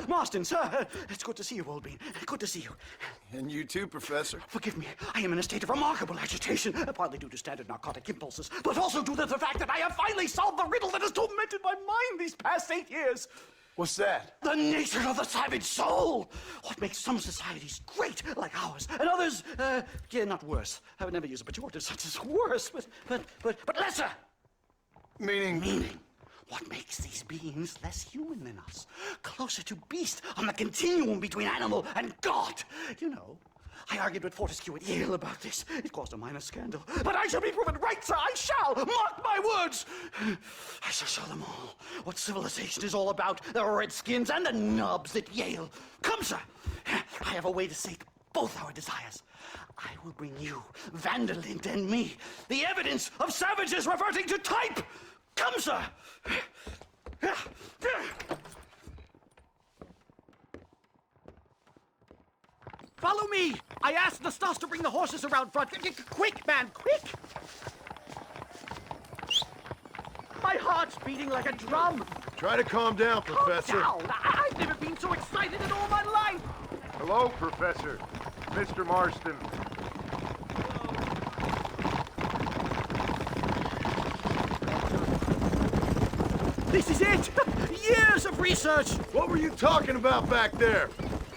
Marston, sir. It's good to see you, old bean. Good to see you. And you too, Professor. Forgive me. I am in a state of remarkable agitation, partly due to standard narcotic impulses, but also due to the fact that I have finally solved the riddle that has tormented my mind these past 8 years. What's that? The nature of the savage soul. What makes some societies great, like ours, and others, not worse. I would never use a pejorative such as worse, but lesser. Meaning? What makes these beings less human than us? Closer to beast on the continuum between animal and God. You know, I argued with Fortescue at Yale about this. It caused a minor scandal. But I shall be proven right, sir. I shall. Mark my words. I shall show them all what civilization is all about. The redskins and the nubs at Yale. Come, sir. I have a way to sate both our desires. I will bring you, Vanderlinde and me, the evidence of savages reverting to type. Come, sir. Follow me! I asked Nastas to bring the horses around front. Quick, man, quick! My heart's beating like a drum. Try to calm down, Professor. Calm down! I've never been so excited in all my life! Hello, Professor. Mr. Marston. This is it! Years of research! What were you talking about back there?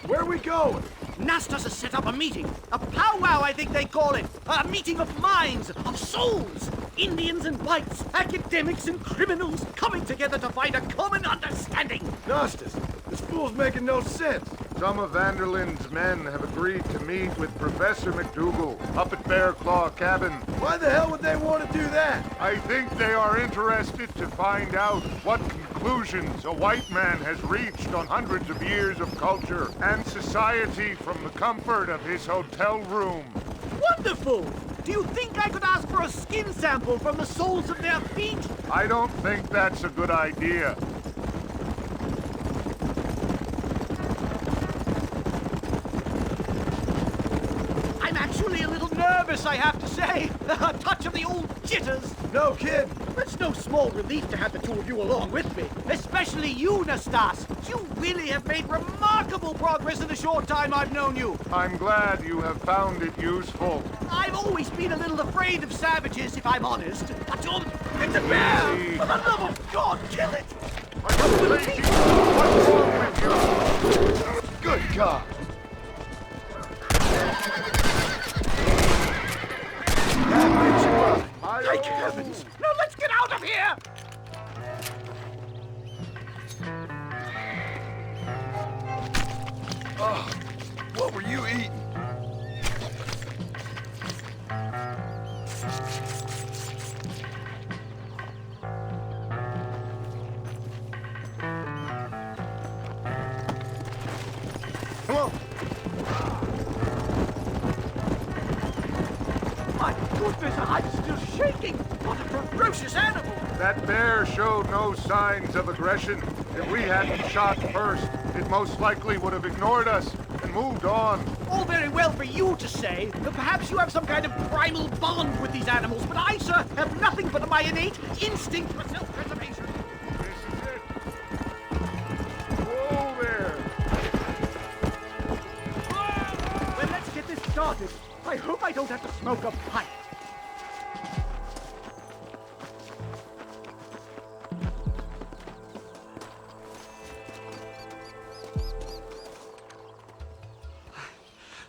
Where are we going? Nastas has set up a meeting. A powwow, I think they call it. A meeting of minds, of souls. Indians and whites, academics and criminals coming together to find a common understanding. Nastas, this fool's making no sense. Some of Vanderlinde's men have agreed to meet with Professor McDougal up at Bear Claw Cabin. Why the hell would they want to do that? I think they are interested to find out what conclusions a white man has reached on hundreds of years of culture and society from the comfort of his hotel room. Wonderful! Do you think I could ask for a skin sample from the soles of their feet? I don't think that's a good idea. I'm actually a little nervous, I have to say. A touch of the old jitters. No kidding. It's no small relief to have the two of you along with me. Especially you, Nastas. You really have made remarkable progress in the short time I've known you. I'm glad you have found it useful. I've always been a little afraid of savages, if I'm honest. But it's a bear! For the love of God, kill it! Are you crazy? What's wrong with you? Good God. Thank heavens! Now let's get out of here! Oh, what were you eating? Come on. My goodness, I'm still shaking! What a ferocious animal! That bear showed no signs of aggression. If we hadn't shot first, it most likely would have ignored us and moved on. All very well for you to say, but perhaps you have some kind of primal bond with these animals, but I, sir, have nothing but my innate instinct for self-preservation. This is it. Whoa there. Well, let's get this started. I hope I don't have to smoke a pipe.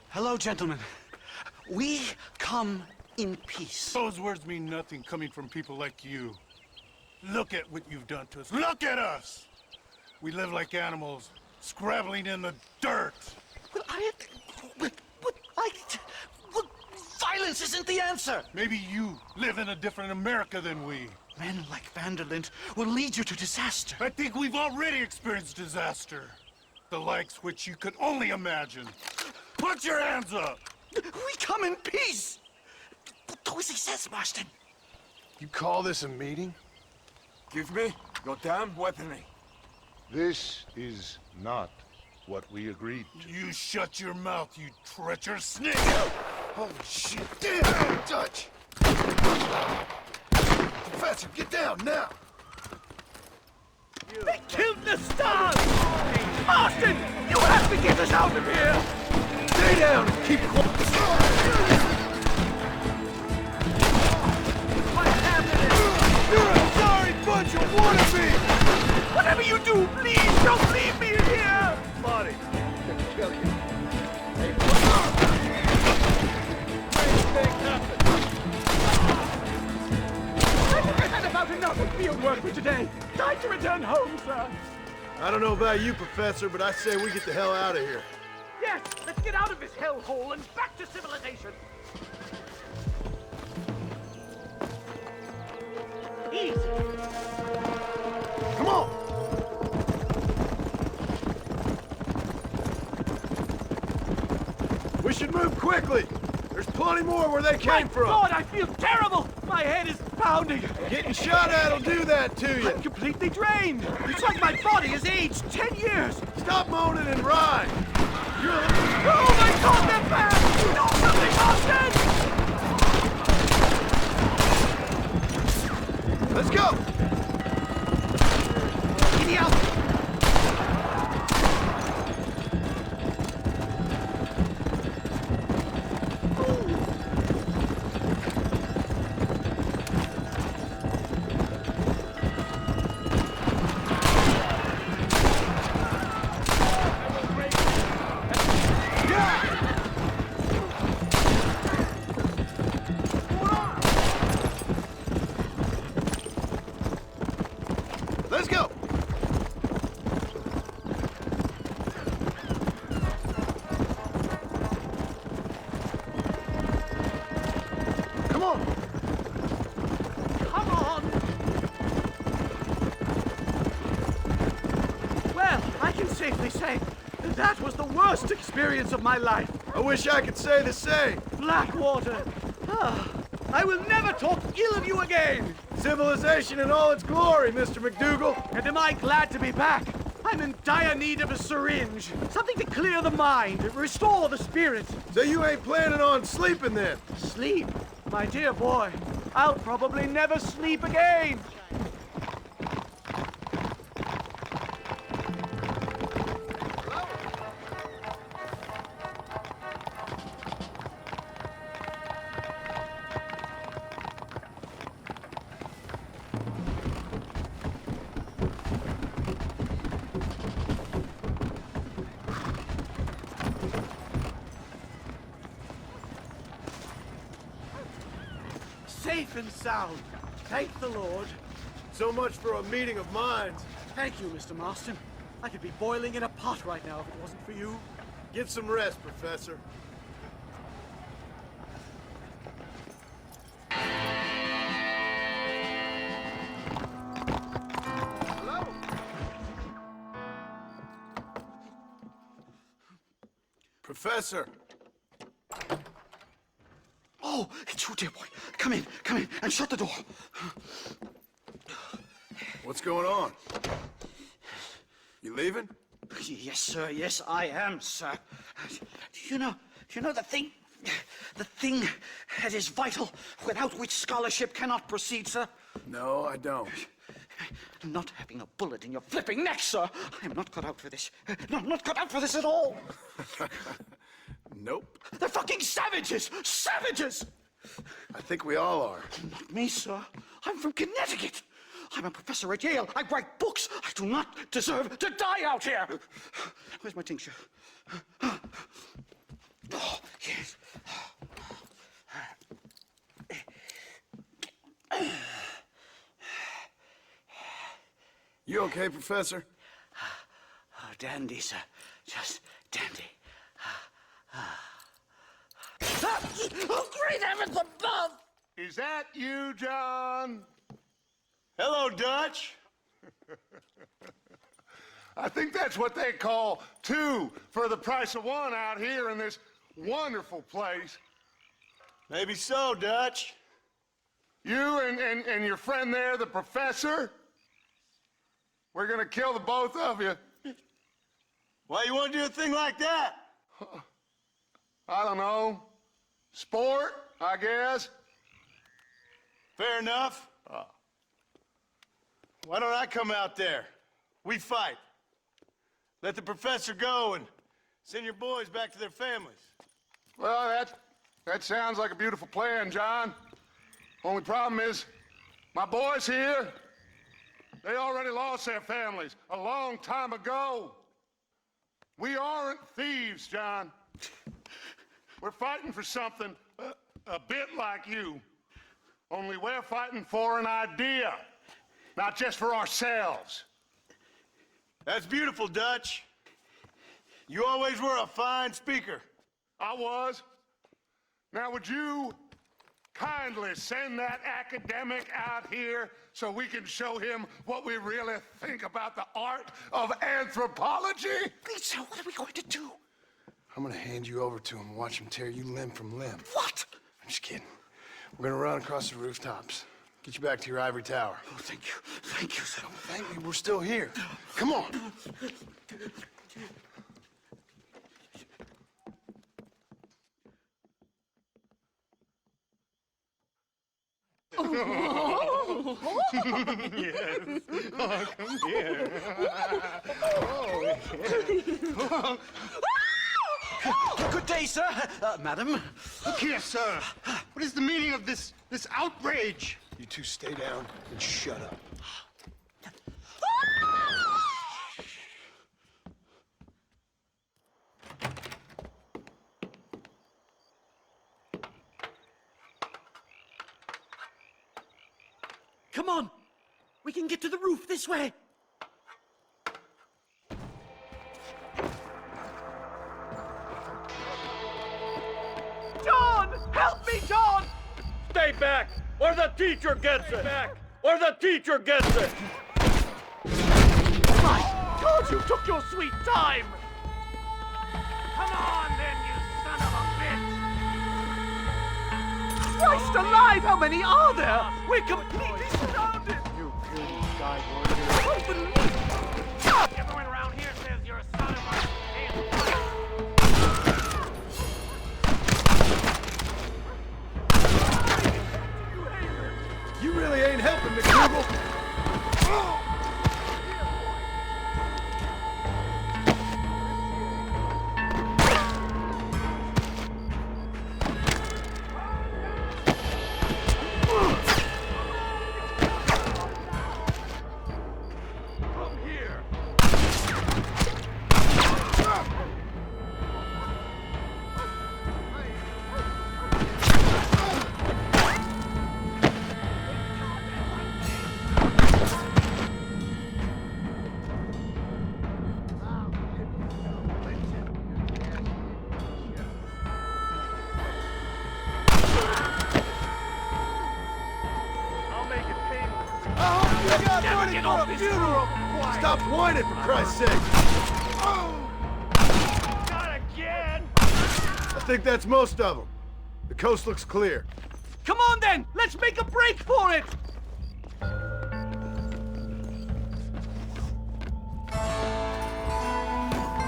Hello, gentlemen. We come in peace. Those words mean nothing coming from people like you. Look at what you've done to us. Look at us! We live like animals, scrabbling in the dirt. But violence isn't the answer. Maybe you live in a different America than we. Men like Vanderlinde will lead you to disaster. I think we've already experienced disaster. The likes which you could only imagine. Put your hands up! We come in peace! Do as he says, Marston. You call this a meeting? Give me your damn weaponry. This is not what we agreed to. You shut your mouth, you treacherous snake! Holy shit! Damn, Dutch! Professor, get down now! They killed the stars! Marston! You have to get us out of here! Stay down and keep quiet. What's happening? You're a sorry bunch of wannabes! Whatever you do, please don't leave me here! Marty, I'm gonna kill you. Hey, anything happen? I've had about enough of field work for today. Time to return home, sir. I don't know about you, Professor, but I say we get the hell out of here. Yes, let's get out of this hellhole and back to civilization. Easy. Come on! We should move quickly. There's plenty more where they came from. God, I feel terrible. My head is pounding. Getting shot at'll do that to you. I'm completely drained. It's like my body has aged 10 years. Stop moaning and ride. Oh my God, they're back! Do something, Austin! Let's go. Giddy up! Let's go. Come on. Come on! Well, I can safely say that was the worst experience of my life. I wish I could say the same. Blackwater. Ah, I will never talk ill of you again. Civilization in all its glory, Mr. McDougal. And am I glad to be back? I'm in dire need of a syringe. Something to clear the mind, restore the spirit. So you ain't planning on sleeping then? Sleep? My dear boy, I'll probably never sleep again. Safe and sound. Thank the Lord. So much for a meeting of minds. Thank you, Mr. Marston. I could be boiling in a pot right now if it wasn't for you. Get some rest, Professor. Hello? Professor. Oh, it's you, dear boy. Come in, and shut the door. What's going on? You leaving? Yes, sir. Yes, I am, sir. Do you know the thing that is vital, without which scholarship cannot proceed, sir? No, I don't. Not having a bullet in your flipping neck, sir. I am not cut out for this. No, I'm not cut out for this at all. Nope. They're fucking savages! Savages! I think we all are. Not me, sir. I'm from Connecticut. I'm a professor at Yale. I write books. I do not deserve to die out here. Where's my tincture? Oh, yes. You okay, Professor? Oh, dandy, sir. Just dandy. Oh, great heavens above! Is that you, John? Hello, Dutch. I think that's what they call two for the price of one out here in this wonderful place. Maybe so, Dutch. You and your friend there, the professor, we're gonna kill the both of you. Why you want to do a thing like that? I don't know. Sport, I guess. Fair enough. Why don't I come out there? We fight. Let the professor go and send your boys back to their families. Well, that sounds like a beautiful plan, John. Only problem is, my boys here, they already lost their families a long time ago. We aren't thieves, John. We're fighting for something a bit like you. Only we're fighting for an idea, not just for ourselves. That's beautiful, Dutch. You always were a fine speaker. I was. Now, would you kindly send that academic out here so we can show him what we really think about the art of anthropology? Lisa, what are we going to do? I'm gonna hand you over to him and watch him tear you limb from limb. What? I'm just kidding. We're gonna run across the rooftops. Get you back to your ivory tower. Oh, thank you. Thank you, sir. Don't thank me, we're still here. Come on. Good day, sir. Madam. Look here, sir. What is the meaning of this outrage? You two stay down and shut up. Come on! We can get to the roof this way! John! Help me, John! Stay back, or the teacher gets it! Back, or the teacher gets it! My God, you took your sweet time! Come on, then, you son of a bitch! Christ alive, how many are there? We're completely surrounded! You dirty cyborg. I don't believe it! Everyone around here says you're a son of a... You really ain't helping, McDougal. Stop whining, for Christ's sake! Not again! I think that's most of them. The coast looks clear. Come on, then! Let's make a break for it!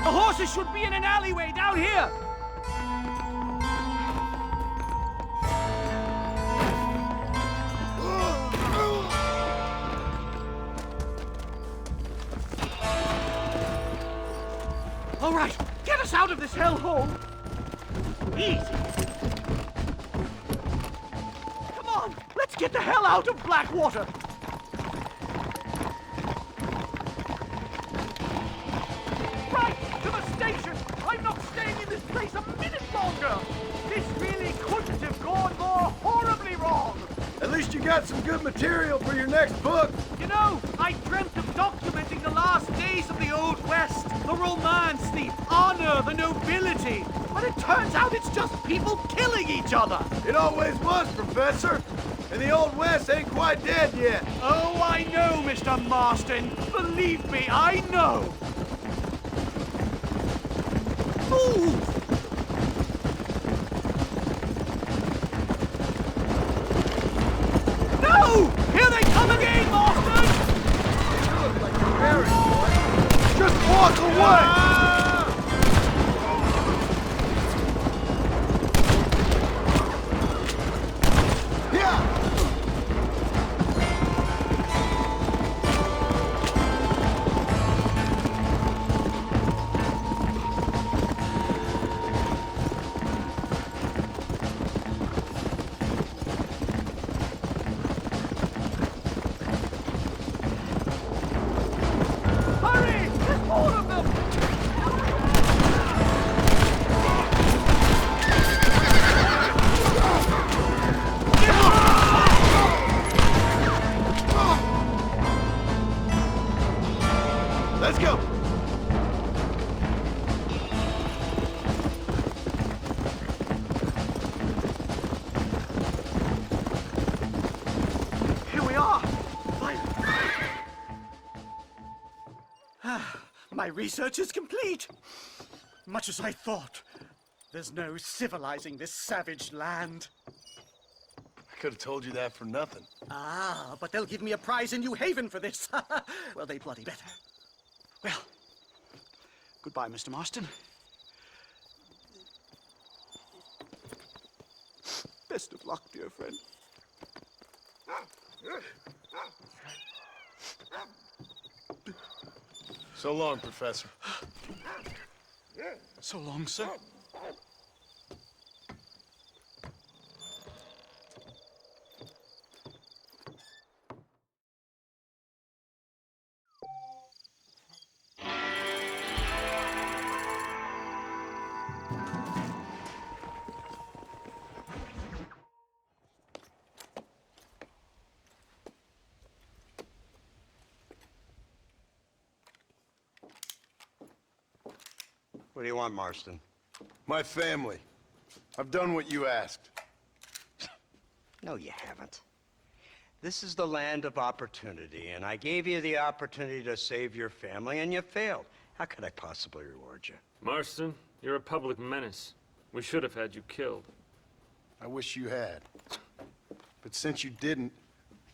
The horses should be in an alleyway down here! All right, get us out of this hellhole! Easy! Come on, let's get the hell out of Blackwater! Right, to the station! I'm not staying in this place a minute longer! This really couldn't have gone more horribly wrong! At least you got some good material for your next book. You know, I dreamt of documenting the last days of the Old West, the romance, the honor, the nobility. But it turns out it's just people killing each other. It always was, Professor. And the Old West ain't quite dead yet. Oh, I know, Mr. Marston. Believe me, I know. Move! No! Here they come again, Marston! You look like you're married, boy. Just walk away! Let's go! Here we are! My research is complete. Much as I thought. There's no civilizing this savage land. I could have told you that for nothing. Ah, but they'll give me a prize in New Haven for this. Well, they bloody better. Well, goodbye, Mr. Marston. Best of luck, dear friend. So long, Professor. So long, sir. What do you want, Marston? My family. I've done what you asked. No, you haven't. This is the land of opportunity, and I gave you the opportunity to save your family, and you failed. How could I possibly reward you? Marston, you're a public menace. We should have had you killed. I wish you had. But since you didn't,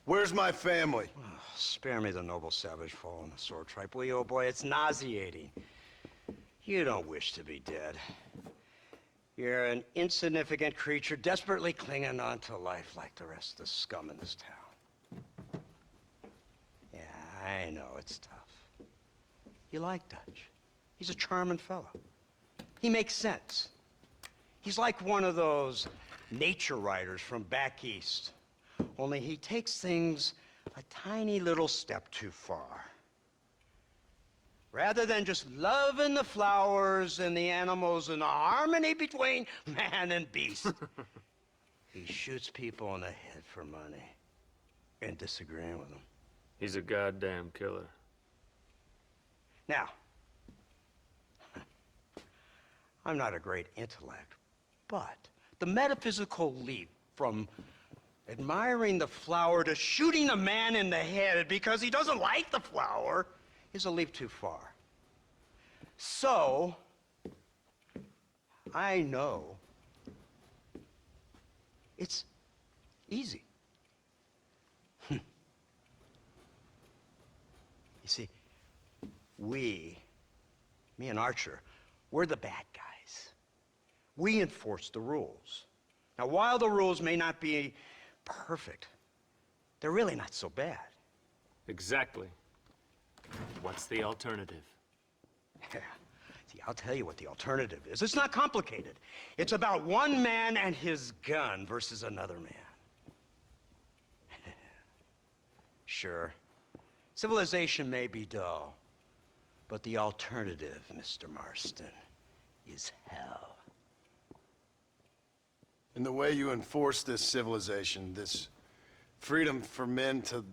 where's my family? Spare me the noble savage fall on the sword tripe, will you, old boy? It's nauseating. You don't wish to be dead. You're an insignificant creature desperately clinging on to life like the rest of the scum in this town. Yeah, I know it's tough. You like Dutch. He's a charming fellow. He makes sense. He's like one of those nature writers from back east. Only he takes things a tiny little step too far. Rather than just loving the flowers and the animals and the harmony between man and beast, he shoots people in the head for money and disagreeing with them. He's a goddamn killer. Now, I'm not a great intellect, but the metaphysical leap from admiring the flower to shooting a man in the head because he doesn't like the flower is a leap too far. So, I know it's easy. You see, me and Archer, we're the bad guys. We enforce the rules. Now, while the rules may not be perfect, they're really not so bad. Exactly. What's the alternative? Yeah. See, I'll tell you what the alternative is. It's not complicated. It's about one man and his gun versus another man. Sure, civilization may be dull, but the alternative, Mr. Marston, is hell. And the way you enforce this civilization, this freedom for men to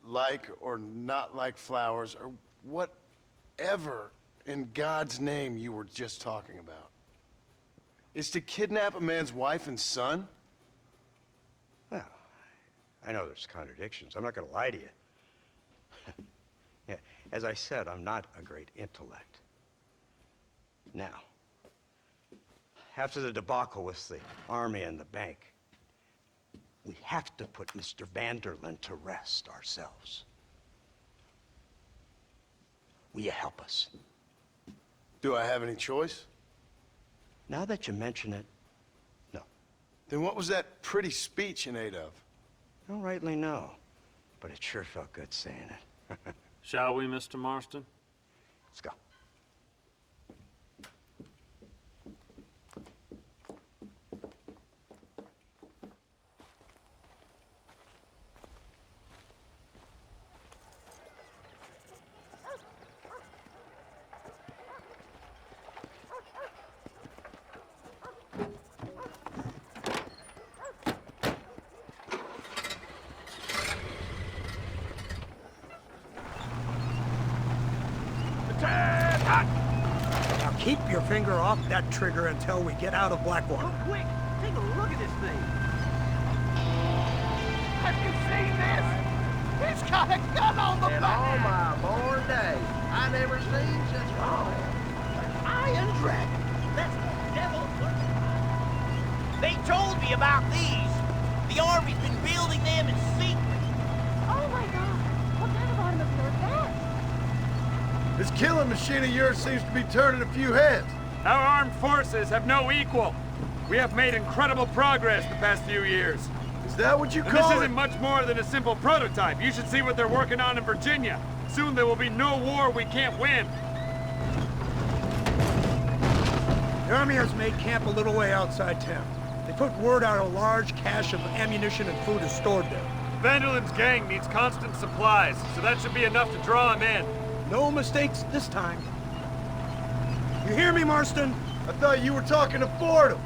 like or not like flowers, or whatever in God's name you were just talking about, is to kidnap a man's wife and son? Well, I know there's contradictions. I'm not going to lie to you. Yeah, as I said, I'm not a great intellect. Now, after the debacle with the army and the bank, we have to put Mr. Vanderlyn to rest ourselves. Will you help us? Do I have any choice? Now that you mention it, no. Then what was that pretty speech in aid of? I don't rightly know, but it sure felt good saying it. Shall we, Mr. Marston? Let's go. Keep your finger off that trigger until we get out of Blackwater. Oh, quick! Take a look at this thing! Have you seen this? He's got a gun on the back! all my born days, I never seen such Iron Dragon! That's the devil's work. They told me about these. The Army's been building them in secret. Oh my God! What kind of automobile is that? This killing machine of yours seems to be turning a few heads. Our armed forces have no equal. We have made incredible progress the past few years. Is that what you And call this it? isn't much more than a simple prototype. You should see what they're working on in Virginia. Soon there will be no war we can't win. The Army has made camp a little way outside town. They put word out a large cache of ammunition and food is stored there. Vanderland's gang needs constant supplies, so that should be enough to draw him in. No mistakes this time. You hear me, Marston? I thought you were talking to Fordham.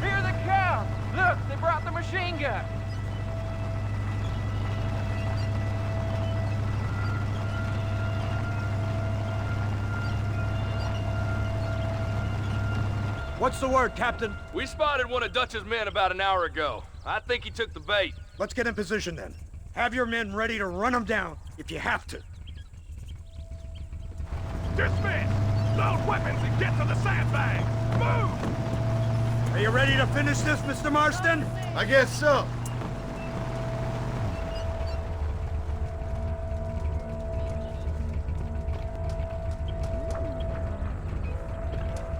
Here they come! Look, they brought the machine gun! What's the word, Captain? We spotted one of Dutch's men about an hour ago. I think he took the bait. Let's get in position then. Have your men ready to run them down if you have to. Dismiss! Load weapons and get to the sandbag! Move! Are you ready to finish this, Mr. Marston? I guess so.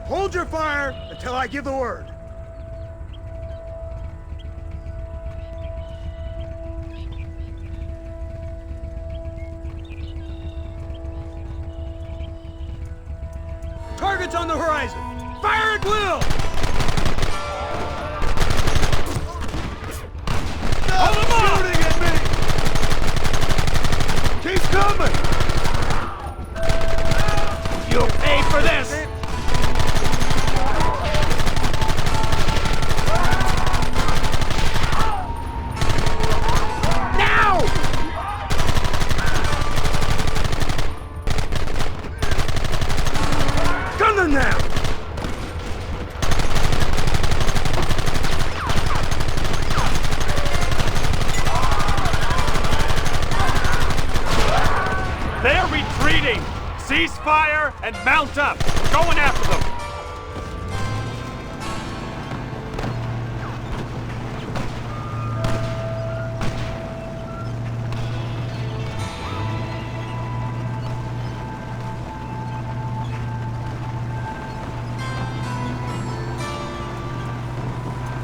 Hold your fire until I give the word. Targets on the horizon. Fire at will! Stop shooting at me! Keep coming! You'll pay for this! Now! They're retreating! Cease fire and mount up! We're going after them!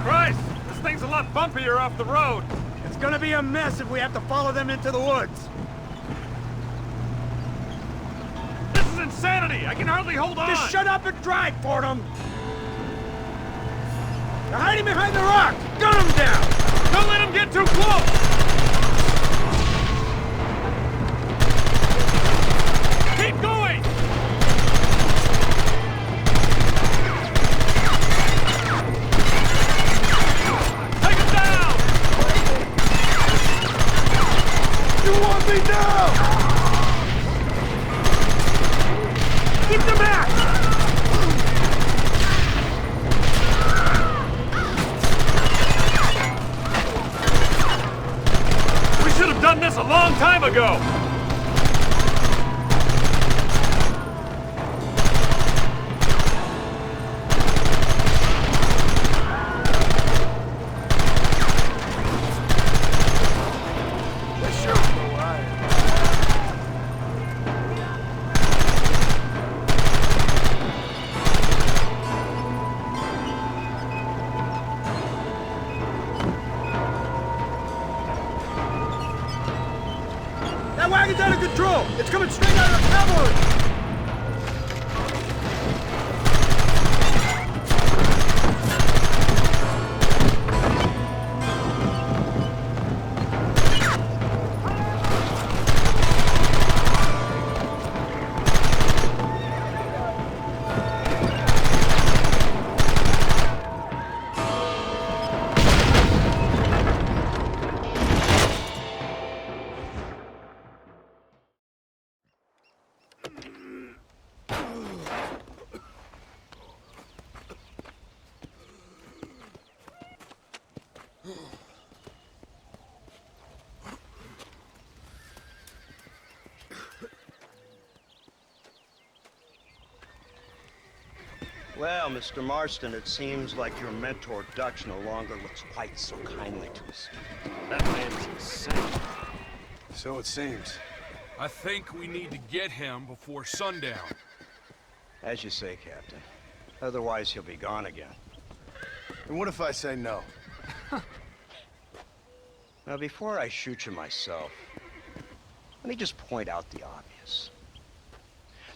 Christ! This thing's a lot bumpier off the road! It's gonna be a mess if we have to follow them into the woods. This is insanity! I can hardly hold on! Just shut up and drive, Fordham! They're hiding behind the rock! Gun them down! Don't let them get too close! Keep going! Take him down! You want me now? Keep them back! We should have done this a long time ago! That wagon's out of control! It's coming straight out of the cavalry! Well, Mr. Marston, it seems like your mentor Dutch no longer looks quite so kindly to us. That man's insane. So it seems. I think we need to get him before sundown. As you say, Captain. Otherwise, he'll be gone again. And what if I say no? Now, before I shoot you myself, let me just point out the obvious.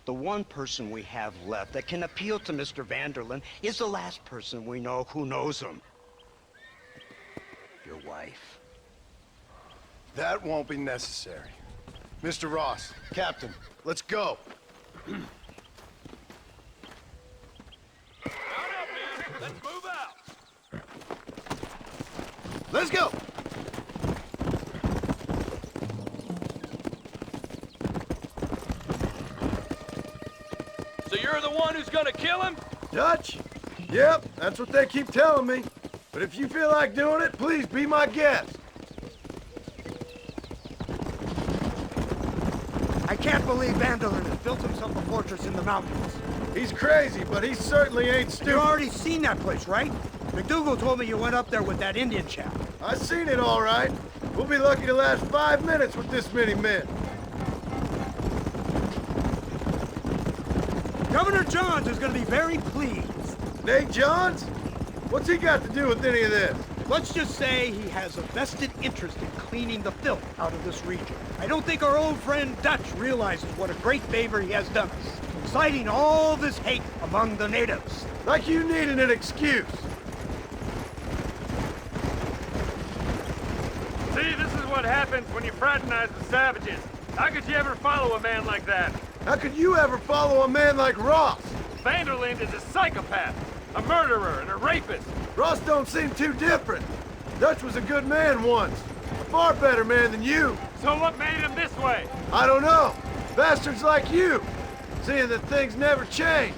The one person we have left that can appeal to Mr. Vanderlyn is the last person we know who knows him. Your wife. That won't be necessary. Mr. Ross, Captain, let's go. Mount up, man. Let's move out. Let's go! So you're the one who's gonna kill him? Dutch? Yep, that's what they keep telling me. But if you feel like doing it, please be my guest. I can't believe Vanderlyn has built himself a fortress in the mountains. He's crazy, but he certainly ain't stupid. You've already seen that place, right? McDougal told me you went up there with that Indian chap. I seen it all right. We'll be lucky to last 5 minutes with this many men. Governor Johns is going to be very pleased. Nate Johns? What's he got to do with any of this? Let's just say he has a vested interest in cleaning the filth out of this region. I don't think our old friend Dutch realizes what a great favor he has done us, inciting all this hate among the natives. Like you needing an excuse. See, this is what happens when you fraternize with savages. How could you ever follow a man like that? How could you ever follow a man like Ross? Vanderlyn is a psychopath, a murderer, and a rapist. Ross don't seem too different. Dutch was a good man once. A far better man than you. So what made him this way? I don't know. Bastards like you. Seeing that things never change.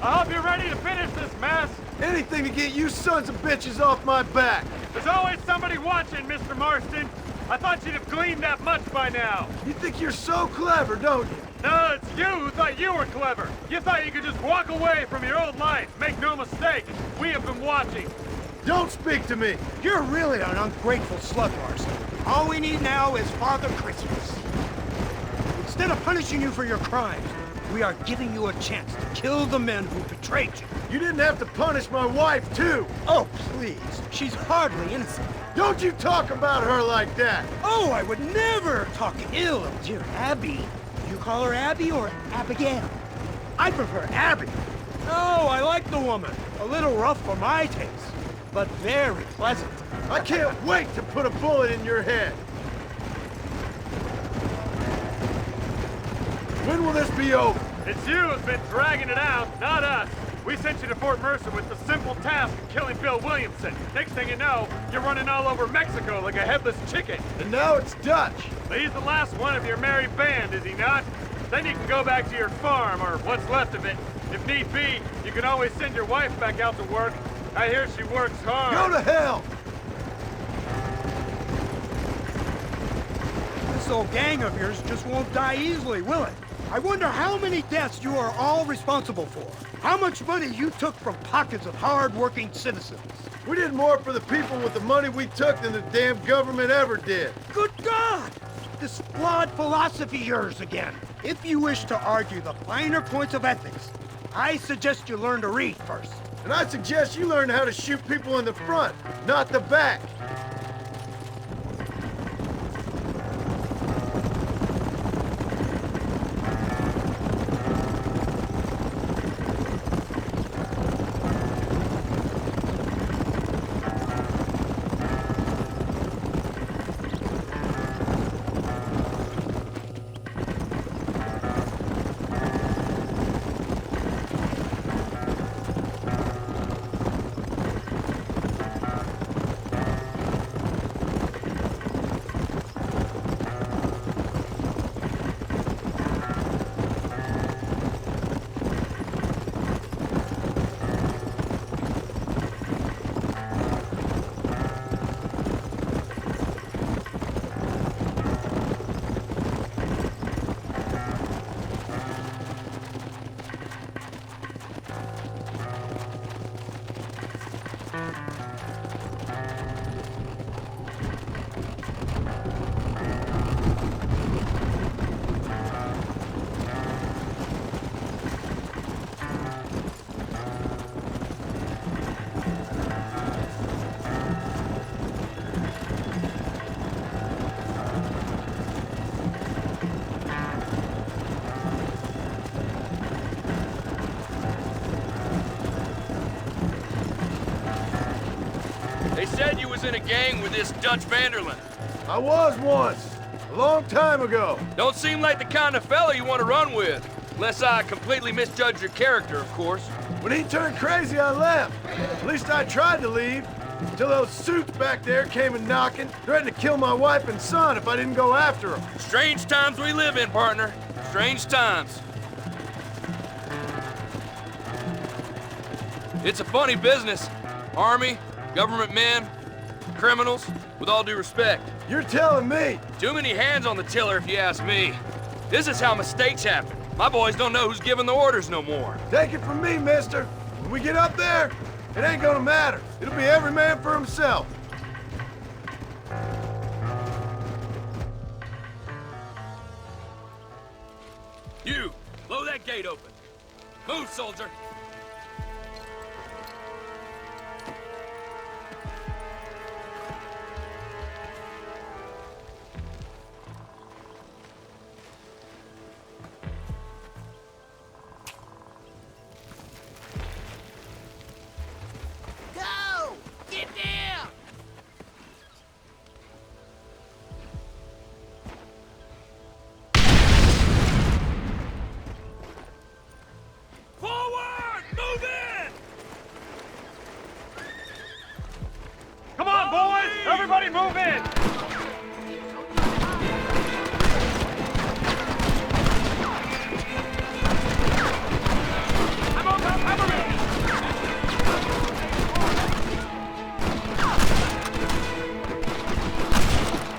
I hope you're ready to finish this mess. Anything to get you sons of bitches off my back. There's always somebody watching, Mr. Marston. I thought you'd have gleaned that much by now. You think you're so clever, don't you? No, it's you who thought you were clever. You thought you could just walk away from your old life. Make no mistake, we have been watching. Don't speak to me. You're really an ungrateful slut, Marston. All we need now is Father Christmas. Instead of punishing you for your crimes, we are giving you a chance to kill the men who betrayed you. You didn't have to punish my wife, too. Oh, please. She's hardly innocent. Don't you talk about her like that. Oh, I would never talk ill of dear Abby. You call her Abby or Abigail? I prefer Abby. No, I like the woman. A little rough for my taste, but very pleasant. I can't wait to put a bullet in your head. When will this be over? It's you who's been dragging it out, not us. We sent you to Fort Mercer with the simple task of killing Bill Williamson. Next thing you know, you're running all over Mexico like a headless chicken. And now it's Dutch. But he's the last one of your merry band, is he not? Then you can go back to your farm, or what's left of it. If need be, you can always send your wife back out to work. I hear she works hard. Go to hell! This old gang of yours just won't die easily, will it? I wonder how many deaths you are all responsible for. How much money you took from pockets of hard-working citizens. We did more for the people with the money we took than the damn government ever did. Good God! This flawed philosophy yours again. If you wish to argue the finer points of ethics, I suggest you learn to read first. And I suggest you learn how to shoot people in the front, not the back. said you was in a gang with this Dutch Vanderlyn. I was once. A long time ago. Don't seem like the kind of fella you want to run with. Unless I completely misjudge your character, of course. When he turned crazy, I left. At least I tried to leave. Until those suits back there came and knocking, threatened to kill my wife and son if I didn't go after them. Strange times we live in, partner. Strange times. It's a funny business. Army, government men, criminals, with all due respect. You're telling me? Too many hands on the tiller, if you ask me. This is how mistakes happen. My boys don't know who's giving the orders no more. Take it from me, mister. When we get up there, it ain't gonna matter. It'll be every man for himself. You, blow that gate open. Move, soldier. Go! Get down! Forward! Move in! Come on, boys! Everybody move in! I'm on top, hammer it!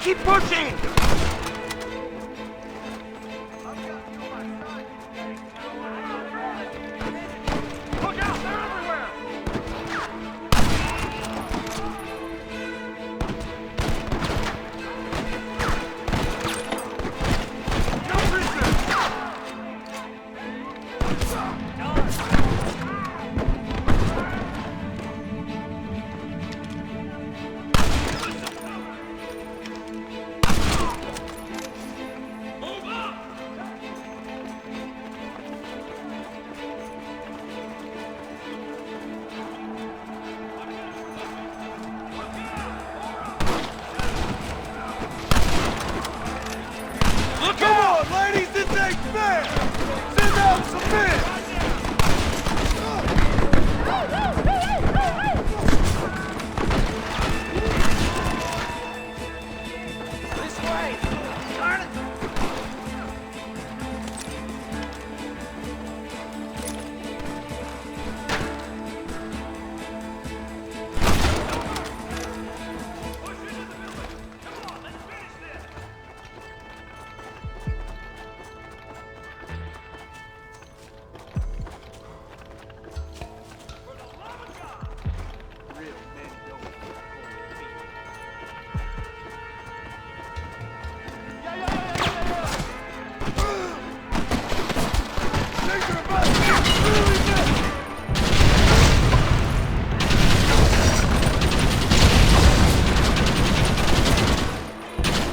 Keep pushing! Look out! They're everywhere! No resistance! Move up! Look Come out! on, ladies, this ain't fair! Send out some men! This way! Darn it!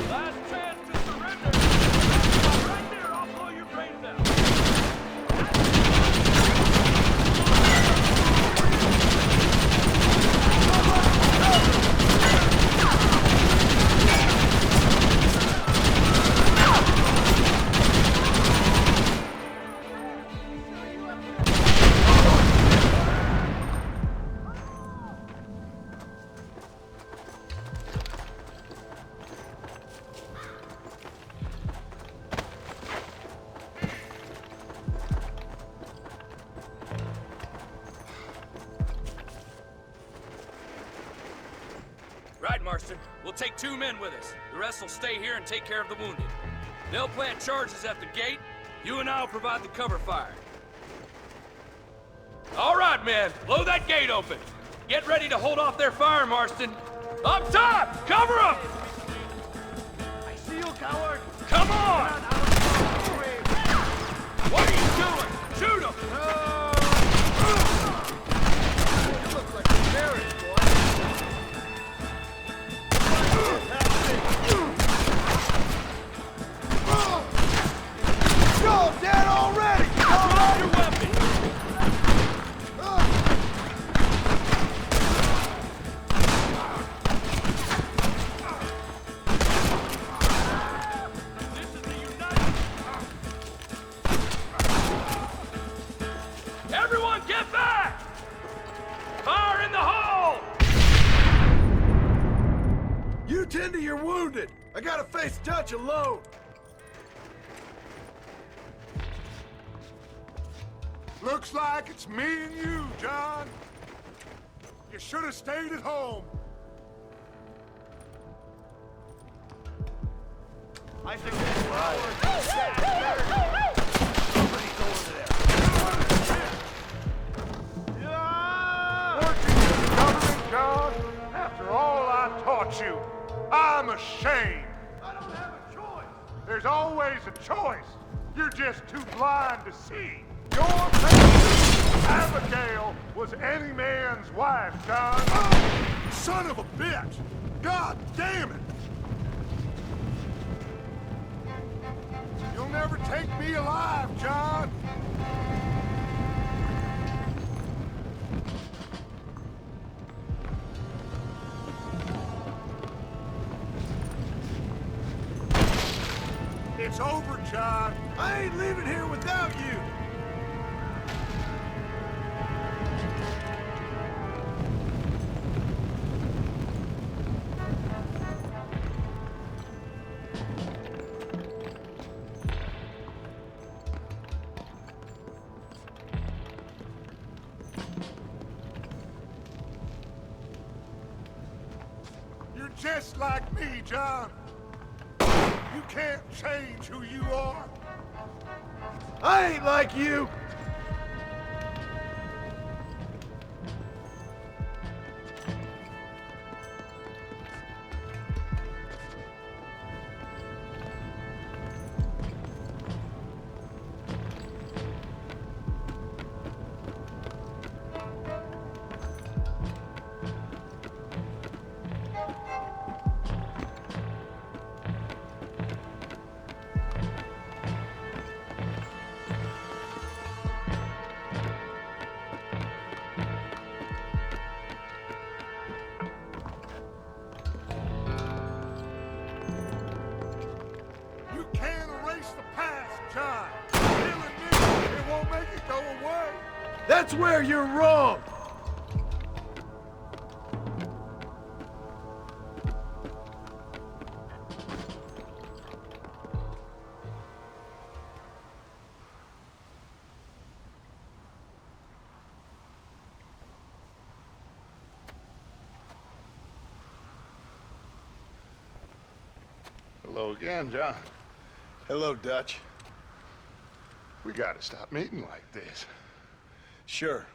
Last chance to surrender! Right there, I'll blow your brains out! Right, Marston. We'll take 2 men with us. The rest will stay here and take care of the wounded. They'll plant charges at the gate. You and I'll provide the cover fire. All right, men. Blow that gate open. Get ready to hold off their fire, Marston. Up top! Cover them! I see you, coward! Come on! What are you doing? Shoot them! You look like a terrorist, boy. Go, dead already! Drop your weapon! tend to your wounded. I gotta face Dutch alone. Looks like it's me and you, John. You should have stayed at home. I suggest somebody go over there. Working for the government, John? After all I taught you, I'm ashamed. I don't have a choice. There's always a choice. You're just too blind to see. Your patient, Abigail, was any man's wife, John. Oh, son of a bitch! God damn it! You'll never take me alive, John. It's over, John. I ain't leaving here without you. You're just like me, John. You can't change who you are. I ain't like you. You can't erase the past, John. Killing me, it won't make it go away. That's where you're wrong. Hello again, John. Hello, Dutch. We gotta stop meeting like this. Sure.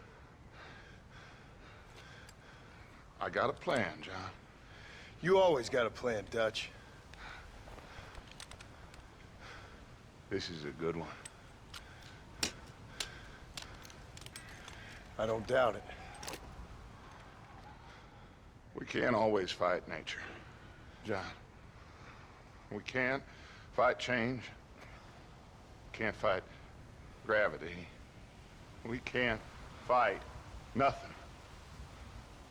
I got a plan, John. You always got a plan, Dutch. This is a good one. I don't doubt it. We can't always fight nature, John. We can't fight change. Can't fight gravity. We can't fight nothing.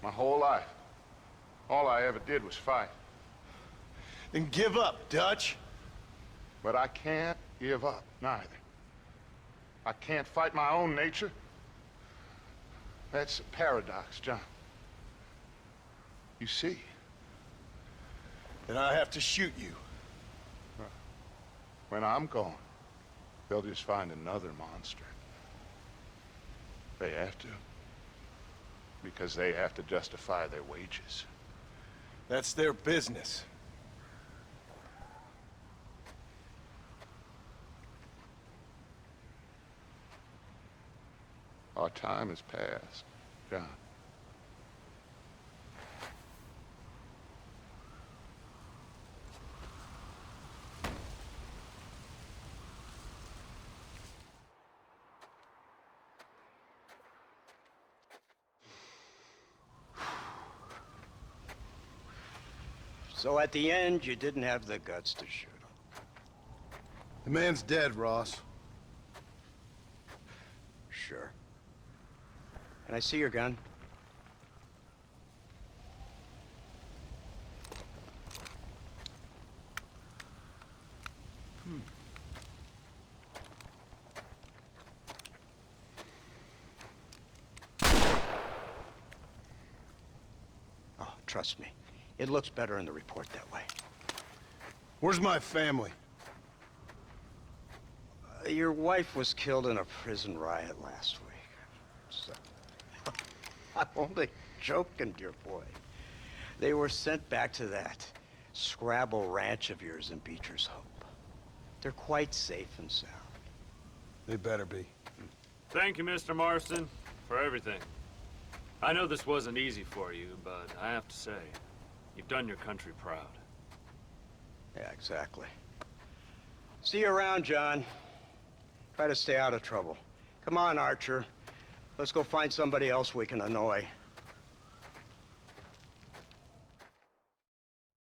My whole life, all I ever did was fight. Then give up, Dutch. But I can't give up, neither. I can't fight my own nature. That's a paradox, John. You see? Then I have to shoot you. When I'm gone, they'll just find another monster. They have to. Because they have to justify their wages. That's their business. Our time has passed, John. So at the end, you didn't have the guts to shoot him. The man's dead, Ross. Sure. Can I see your gun? Oh, trust me. It looks better in the report that way. Where's my family? Your wife was killed in a prison riot last week. So, I'm only joking, dear boy. They were sent back to that Scrabble ranch of yours in Beecher's Hope. They're quite safe and sound. They better be. Thank you, Mr. Marston, for everything. I know this wasn't easy for you, but I have to say, you've done your country proud. Yeah, exactly. See you around, John. Try to stay out of trouble. Come on, Archer. Let's go find somebody else we can annoy.